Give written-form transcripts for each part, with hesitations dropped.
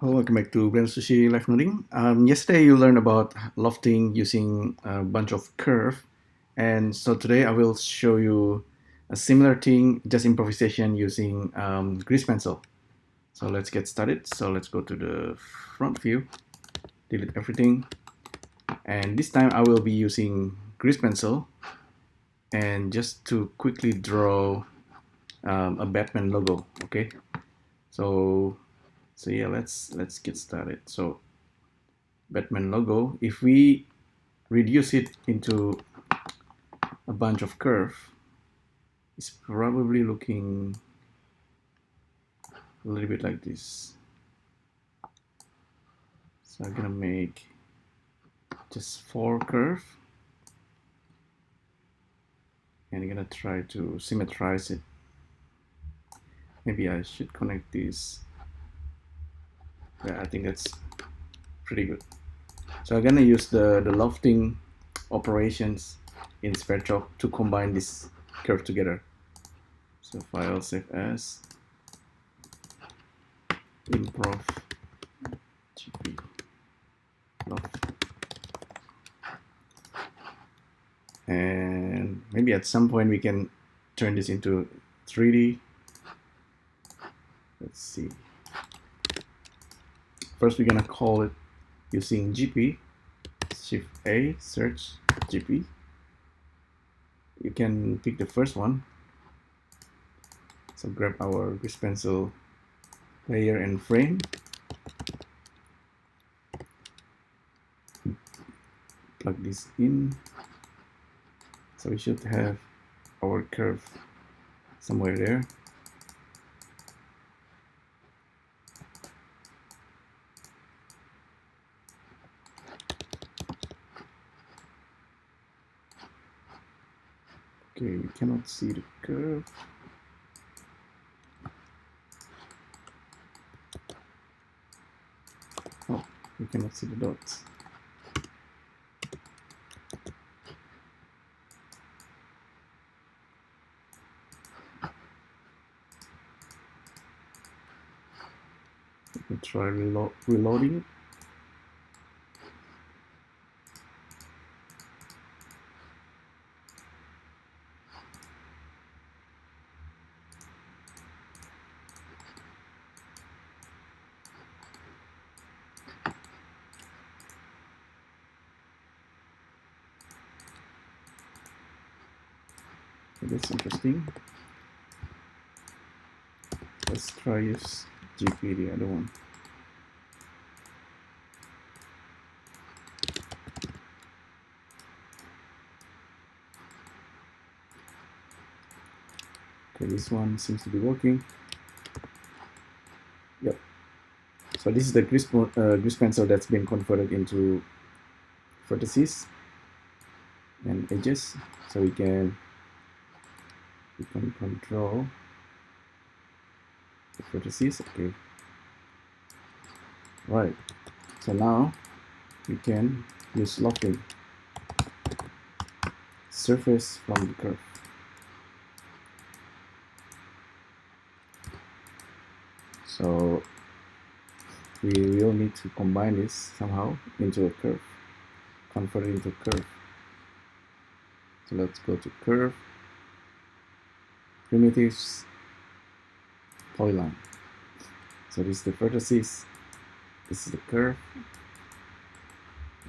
Hello, welcome back to Brand Sushi Live Noding. Yesterday you learned about lofting using a bunch of curve, and so today I will show you a similar thing, just improvisation using grease pencil. So let's get started. So let's go to the front view, delete everything, and this time I will be using grease pencil, and just to quickly draw a Batman logo. Okay, so yeah, let's get started. So Batman logo, if we reduce it into a bunch of curve, it's probably looking a little bit like this. So I'm gonna make just 4 curve, and I'm gonna try to symmetrize it. Maybe I should connect this. Yeah, I think that's pretty good. So I'm gonna use the lofting operations in sverchok to combine this curve together. So file save as improv gp loft. And maybe at some point we can turn this into 3D. Let's see. First we're gonna call it using GP, Shift A, search GP. You can pick the first one. So grab our grease pencil layer and frame. Plug this in. So we should have our curve somewhere there. Okay, we cannot see the curve. Oh, we cannot see the dots. Let me try reloading it. That's interesting. Let's try use GP, the other one. Okay, this one seems to be working. Yep. So this is the grease pencil that's been converted into vertices and edges. So we can control the vertices. Okay. Right. So now we can use lofting. Surface from the curve. So we will need to combine this somehow into a curve, convert it into a curve. So let's go to curve, primitives, polyline. So this is the vertices, this is the curve,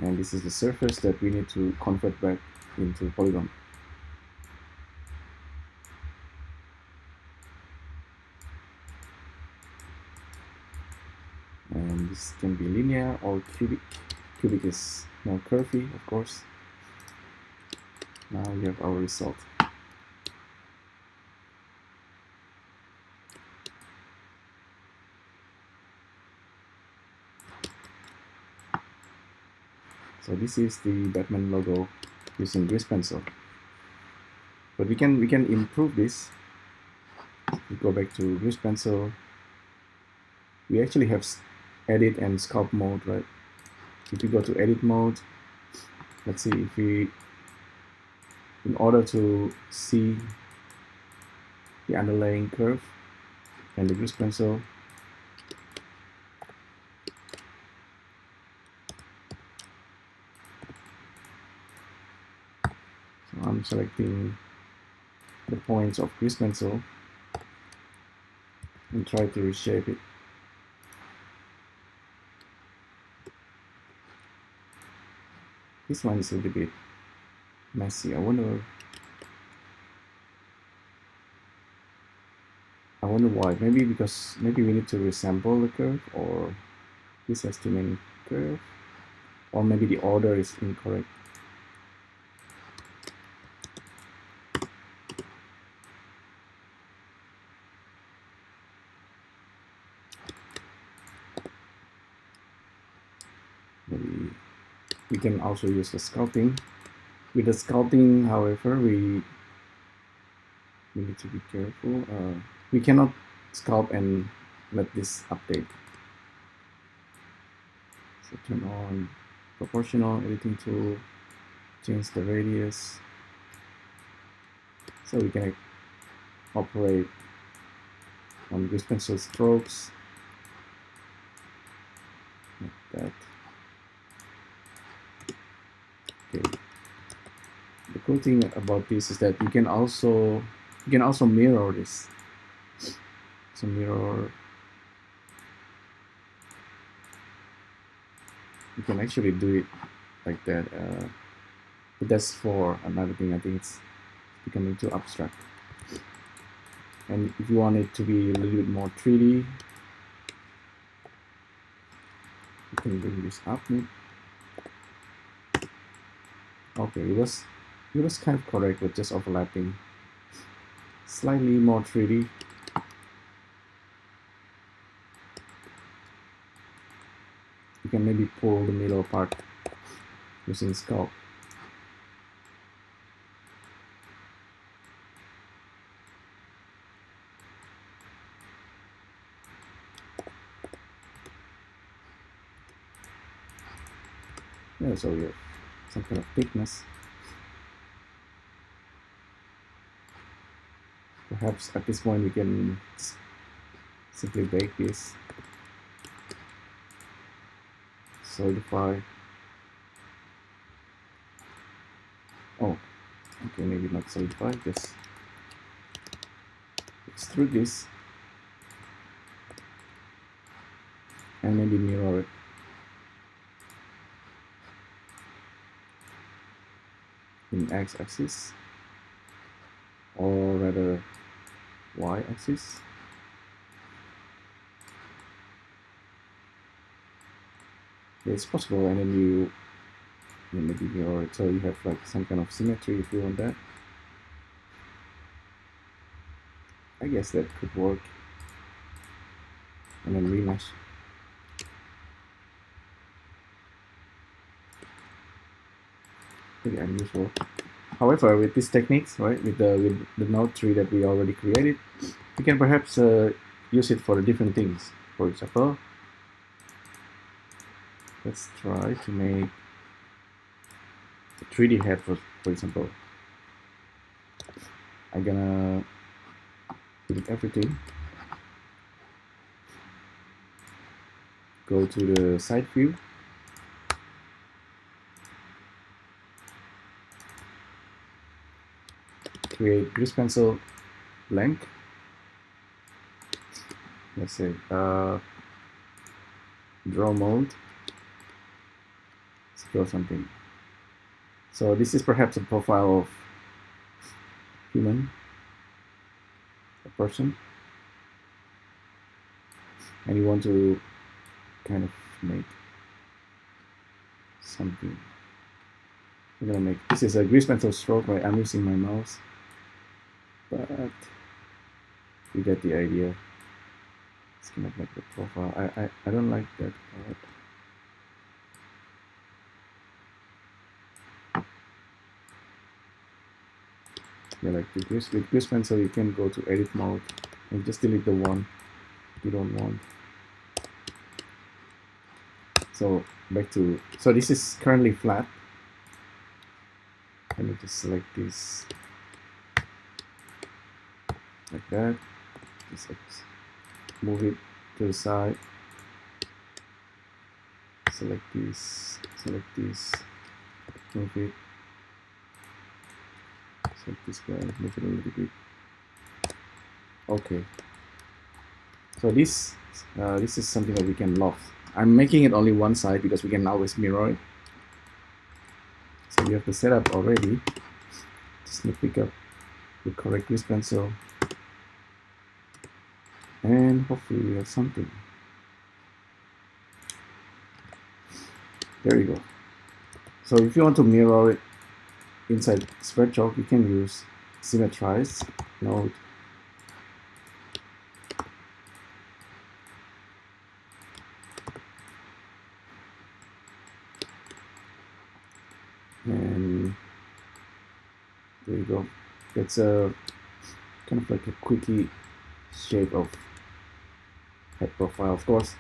and this is the surface that we need to convert back into polygon. And this can be linear or cubic. Cubic is more curvy, of course. Now we have our result. So this is the Batman logo using grease pencil. But we can improve this. We go back to grease pencil. We actually have edit and sculpt mode, right? If we go to edit mode, let's see if we, in order to see the underlying curve and the grease pencil, I'm selecting the points of grease pencil and try to reshape it. This one is a little bit messy. I wonder why. Maybe because maybe we need to resample the curve, or this has too many curves, or maybe the order is incorrect. Maybe we can also use the sculpting. With the sculpting, however, we need to be careful. We cannot sculpt and let this update. So turn on proportional editing tool, change the radius, so we can operate on grease pencil strokes like that. Okay. The cool thing about this is that you can also mirror this. So mirror, you can actually do it like that. But that's for another thing. I think it's becoming too abstract. And if you want it to be a little bit more 3D, you can bring this up. Okay, it was kind of correct with just overlapping. Slightly more 3D. You can maybe pull the middle part using sculpt. Yeah, so you have some kind of thickness. Perhaps at this point we can simply bake this, solidify. Oh, okay, maybe not solidify, just extrude this and maybe mirror it. In x-axis, or rather y-axis. Yeah, it's possible, and then you maybe mirror it, so you have like some kind of symmetry if you want that. I guess that could work. And then remesh. Pretty unusual. However, with these techniques, right, with the node tree that we already created, we can perhaps use it for different things. For example, let's try to make a 3D head, for example. I'm gonna delete everything. Go to the side view. Create grease pencil blank. Let's say draw mode. Let's draw something. So this is perhaps a profile of human, a person, and you want to kind of make something. I'm gonna make, this is a grease pencil stroke, right? I'm using my mouse, but you get the idea. It's kind of like the profile. I don't like that part. Yeah, like with grease pencil, you can go to edit mode and just delete the one you don't want. So back to, so this is currently flat. Let me just select this like that. Just move it to the side. Select this, move it. So this guy, make it a little bit. Okay. So this is something that we can loft. I'm making it only one side because we can always mirror it. So we have the setup already. Just need to pick up the correct grease pencil, and hopefully we have something. There you go. So if you want to mirror it inside sverchok, you can use symmetrize node. And there you go. It's a kind of like a quickie shape of head profile. Of course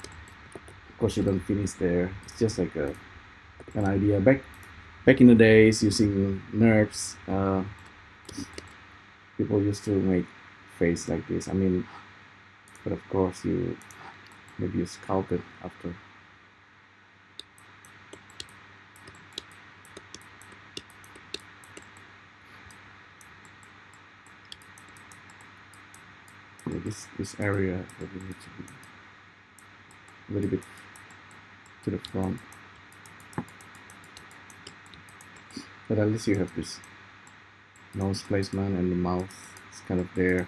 you don't finish there. It's just like an idea. Back in the days, using NURBS, people used to make face like this. I mean, but of course you sculpt it after. This area that we need to be a little bit to the front, but at least you have this nose placement and the mouth is kind of there.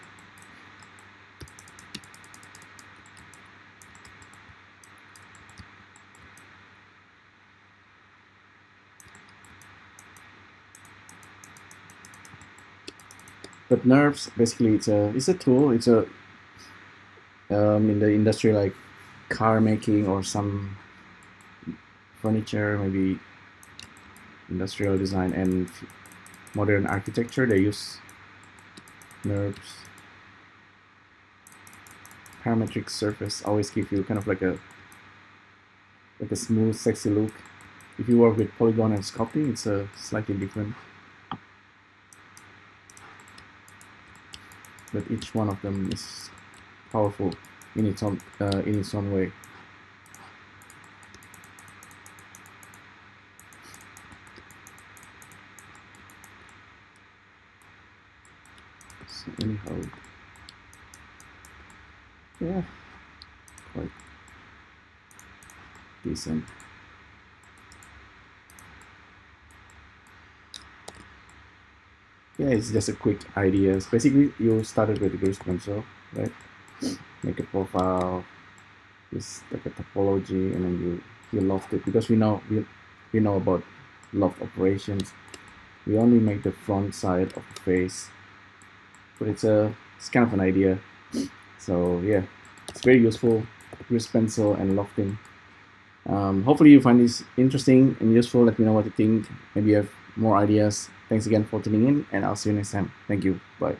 But NURBS, basically, it's a tool. It's a in the industry like car making or some furniture, maybe industrial design and modern architecture. They use NURBS. Parametric surface always give you kind of like a smooth, sexy look. If you work with polygon and sculpting, it's a slightly different. But each one of them is powerful in its own way. So anyhow, yeah, quite decent. Yeah, it's just a quick idea. Basically, you started with the grease pencil, right? Make a profile, just like a topology, and then you loft it, because we know about loft operations. We only make the front side of the face, but it's kind of an idea. So yeah, it's very useful. Grease pencil and lofting. Hopefully you find this interesting and useful. Let me know what you think. Maybe you have more ideas. Thanks again for tuning in, and I'll see you next time. Thank you. Bye.